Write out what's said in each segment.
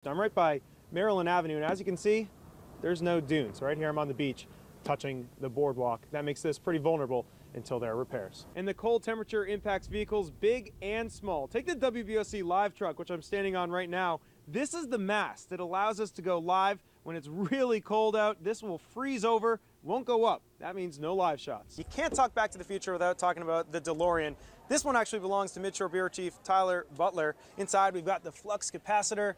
I'm right by Maryland Avenue, and as you can see, there's no dunes. Right here I'm on the beach touching the boardwalk. That makes this pretty vulnerable until there are repairs. And the cold temperature impacts vehicles big and small. Take the WBOC live truck, which I'm standing on right now. This is the mast that allows us to go live when it's really cold out. This will freeze over, won't go up. That means no live shots. You can't talk Back to the Future without talking about the DeLorean. This one actually belongs to Midshore Bureau Chief Tyler Butler. Inside we've got the flux capacitor.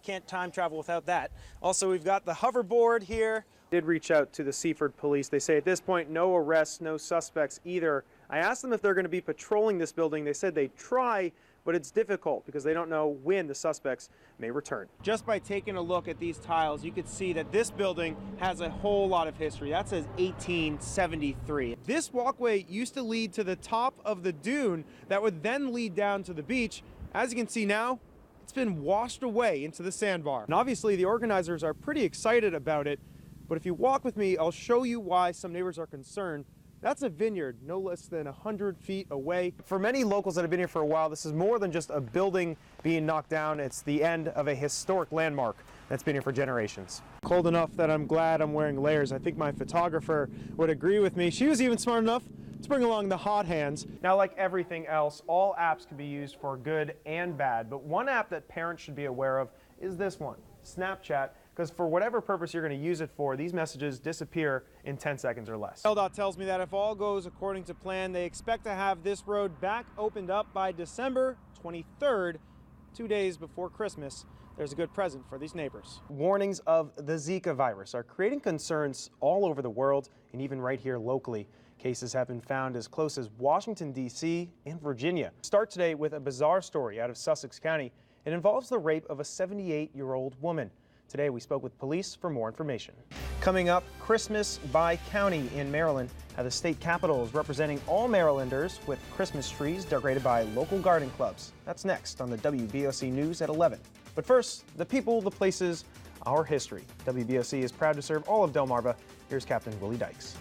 Can't time travel without that. Also, we've got the hoverboard here. Did reach out to the Seaford police. They say at this point, no arrests, no suspects either. I asked them if they're going to be patrolling this building. They said they try, but it's difficult because they don't know when the suspects may return. Just by taking a look at these tiles, you could see that this building has a whole lot of history. That says 1873. This walkway used to lead to the top of the dune that would then lead down to the beach. As you can see now, it's been washed away into the sandbar. And obviously the organizers are pretty excited about it, but if you walk with me, I'll show you why some neighbors are concerned. That's a vineyard no less than 100 feet away. For many locals that have been here for a while, this is more than just a building being knocked down. It's the end of a historic landmark that's been here for generations. Cold enough that I'm glad I'm wearing layers. I think my photographer would agree with me. She was even smart enough to bring along the hot hands. Now, like everything else, all apps can be used for good and bad, but one app that parents should be aware of is this one, Snapchat, because for whatever purpose you're going to use it for, these messages disappear in 10 seconds or less. LDOT tells me that if all goes according to plan, they expect to have this road back opened up by December 23rd, 2 days before Christmas. There's a good present for these neighbors. Warnings of the Zika virus are creating concerns all over the world and even right here locally. Cases have been found as close as Washington, D.C. and Virginia. Start today with a bizarre story out of Sussex County. It involves the rape of a 78-year-old woman. Today we spoke with police for more information. Coming up, Christmas by county in Maryland. How the state capitol is representing all Marylanders with Christmas trees decorated by local garden clubs. That's next on the WBOC News at 11. But first, the people, the places, our history. WBOC is proud to serve all of Delmarva. Here's Captain Willie Dykes.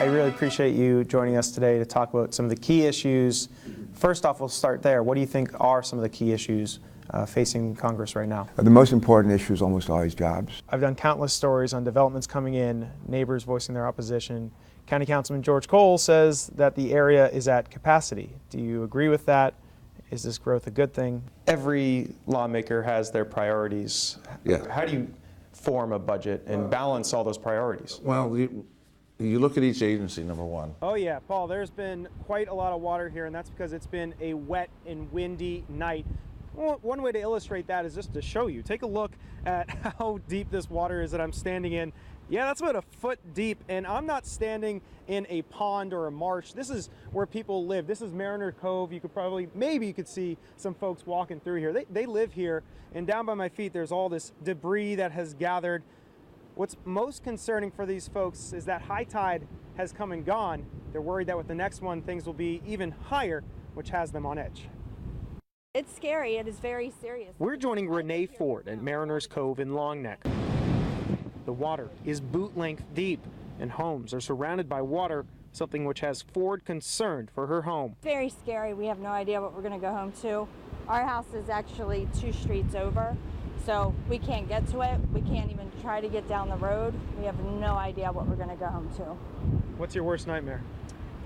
I really appreciate you joining us today to talk about some of the key issues. First off, we'll start there. What do you think are some of the key issues facing Congress right now? The most important issue is almost always jobs. I've done countless stories on developments coming in, neighbors voicing their opposition. County Councilman George Cole says that the area is at capacity. Do you agree with that? Is this growth a good thing? Every lawmaker has their priorities. Yeah. How do you form a budget and balance all those priorities? Well, you look at each agency, number one. Oh yeah, Paul, there's been quite a lot of water here, and that's because it's been a wet and windy night. Well, one way to illustrate that is just to show you. Take a look at how deep this water is that I'm standing in. Yeah, that's about a foot deep, and I'm not standing in a pond or a marsh. This is where people live. This is Mariner Cove. You could probably, maybe you could see some folks walking through here. They live here, and down by my feet there's all this debris that has gathered. What's most concerning for these folks is that high tide has come and gone. They're worried that with the next one things will be even higher, which has them on edge. It's scary. It is very serious. We're joining Renee Ford at Mariners Cove in Long Neck. The water is boot length deep, and homes are surrounded by water, something which has Ford concerned for her home. Very scary. We have no idea what we're going to go home to. Our house is actually 2 streets over, so we can't get to it. We can't even try to get down the road. We have no idea what we're going to go home to. What's your worst nightmare?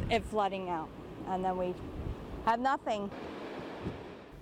It flooding out, and then we have nothing.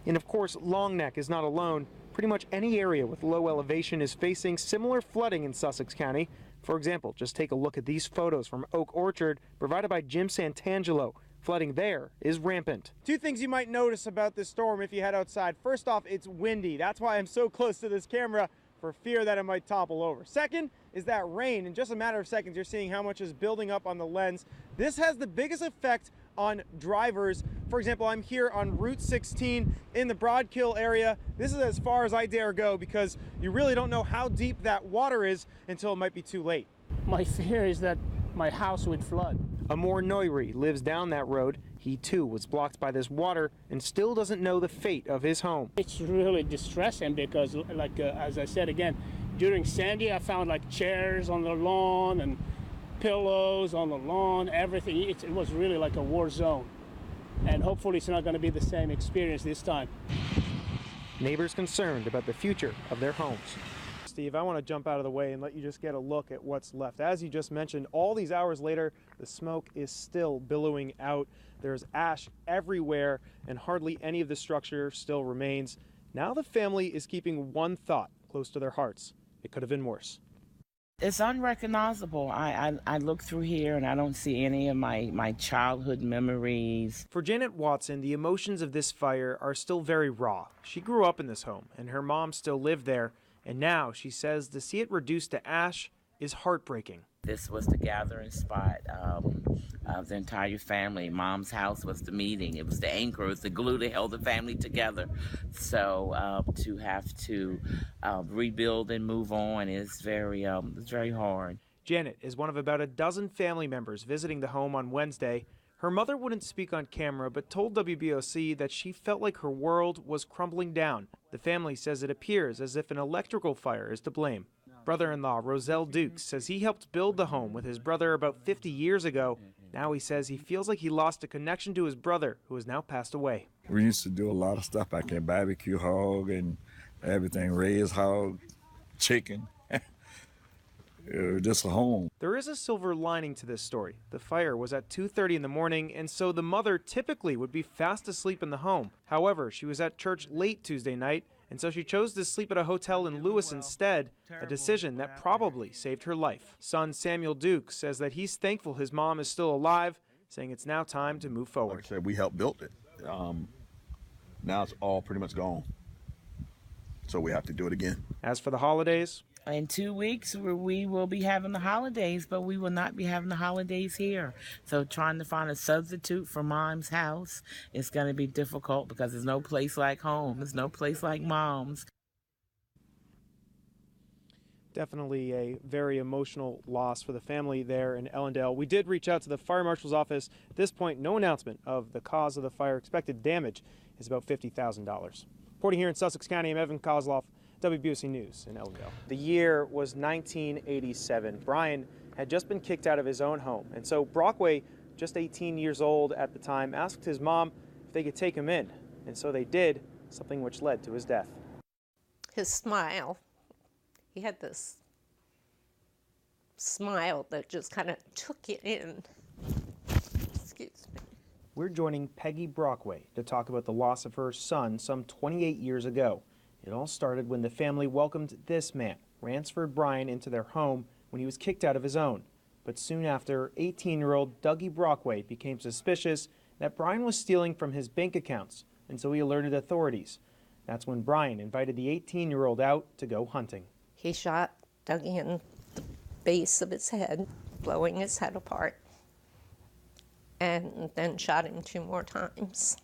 And of course, Long Neck is not alone. Pretty much any area with low elevation is facing similar flooding in Sussex County. For example, just take a look at these photos from Oak Orchard provided by Jim Santangelo. Flooding there is rampant. Two things you might notice about this storm if you head outside. First off, it's windy. That's why I'm so close to this camera, for fear that it might topple over. Second is that rain. In just a matter of seconds, you're seeing how much is building up on the lens. This has the biggest effect on drivers. For example, I'm here on Route 16 in the Broadkill area. This is as far as I dare go because you really don't know how deep that water is until it might be too late. My fear is that my house would flood. Amor Noiri lives down that road. He too was blocked by this water and still doesn't know the fate of his home. It's really distressing because, as I said again, during Sandy, I found like chairs on the lawn and pillows on the lawn, everything. It was really like a war zone. And hopefully it's not going to be the same experience this time. neighbors concerned about the future of their homes. Steve, I want to jump out of the way and let you just get a look at what's left. As you just mentioned, all these hours later, the smoke is still billowing out. There's ash everywhere, and hardly any of the structure still remains. Now the family is keeping one thought close to their hearts. It could have been worse. It's unrecognizable. I look through here and I don't see any of my childhood memories. For Janet Watson, the emotions of this fire are still very raw. She grew up in this home, and her mom still lived there. And now she says to see it reduced to ash is heartbreaking. This was the gathering spot of the entire family. Mom's house was the meeting. It was the anchor. It was the glue that held the family together. So to have to rebuild and move on is very hard. Janet is one of about a dozen family members visiting the home on Wednesday. Her mother wouldn't speak on camera, but told WBOC that she felt like her world was crumbling down. The family says it appears as if an electrical fire is to blame. Brother-in-law Roselle Dukes says he helped build the home with his brother about 50 years ago. Now he says he feels like he lost a connection to his brother, who has now passed away. We used to do a lot of stuff back there, barbecue hog and everything, raised hog, chicken. It was just a home. There is a silver lining to this story. The fire was at 2:30 in the morning, and so the mother typically would be fast asleep in the home. However, she was at church late Tuesday night, and so she chose to sleep at a hotel in Lewis instead, a decision that probably saved her life. Son Samuel Duke says that he's thankful his mom is still alive, saying it's now time to move forward. Like I said, we helped build it. Now it's all pretty much gone. So we have to do it again. As for the holidays, In 2 weeks, we will be having the holidays, but we will not be having the holidays here. So trying to find a substitute for Mom's house is going to be difficult because there's no place like home. There's no place like Mom's. definitely a very emotional loss for the family there in Ellendale. We did reach out to the fire marshal's office. At this point, no announcement of the cause of the fire. Expected damage is about $50,000. Reporting here in Sussex County, I'm Evan Koslof, WBOC News in Ellendale. The year was 1987. Brian had just been kicked out of his own home, and so Brockway, just 18 years old at the time, asked his mom if they could take him in, and so they did, something which led to his death. His smile, he had this smile that just kind of took it in. Excuse me. We're joining Peggy Brockway to talk about the loss of her son some 28 years ago. It all started when the family welcomed this man, Ransford Bryan, into their home when he was kicked out of his own. But soon after, 18-year-old Dougie Brockway became suspicious that Bryan was stealing from his bank accounts, and so he alerted authorities. That's when Bryan invited the 18-year-old out to go hunting. He shot Dougie in the base of his head, blowing his head apart, and then shot him 2 more times.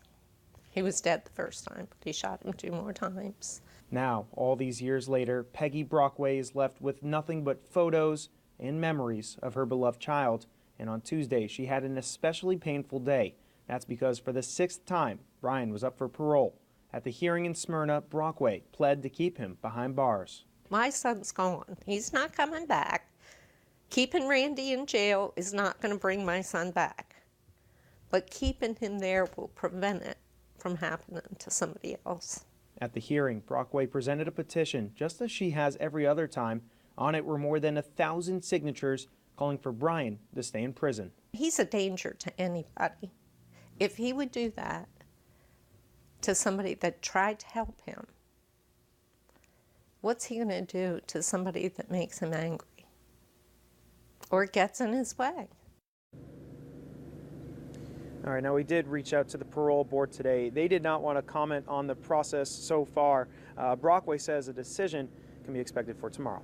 He was dead the first time, but he shot him 2 more times. Now, all these years later, Peggy Brockway is left with nothing but photos and memories of her beloved child. And on Tuesday, she had an especially painful day. That's because for the 6th time, Bryan was up for parole. At the hearing in Smyrna, Brockway pled to keep him behind bars. My son's gone. He's not coming back. Keeping Randy in jail is not going to bring my son back. But keeping him there will prevent it from happening to somebody else. At the hearing, Brockway presented a petition, just as she has every other time. On it were more than 1,000 signatures calling for Bryan to stay in prison. He's a danger to anybody. If he would do that to somebody that tried to help him, what's he going to do to somebody that makes him angry or gets in his way? All right, now we did reach out to the parole board today. They did not want to comment on the process so far. Brockway says a decision can be expected for tomorrow.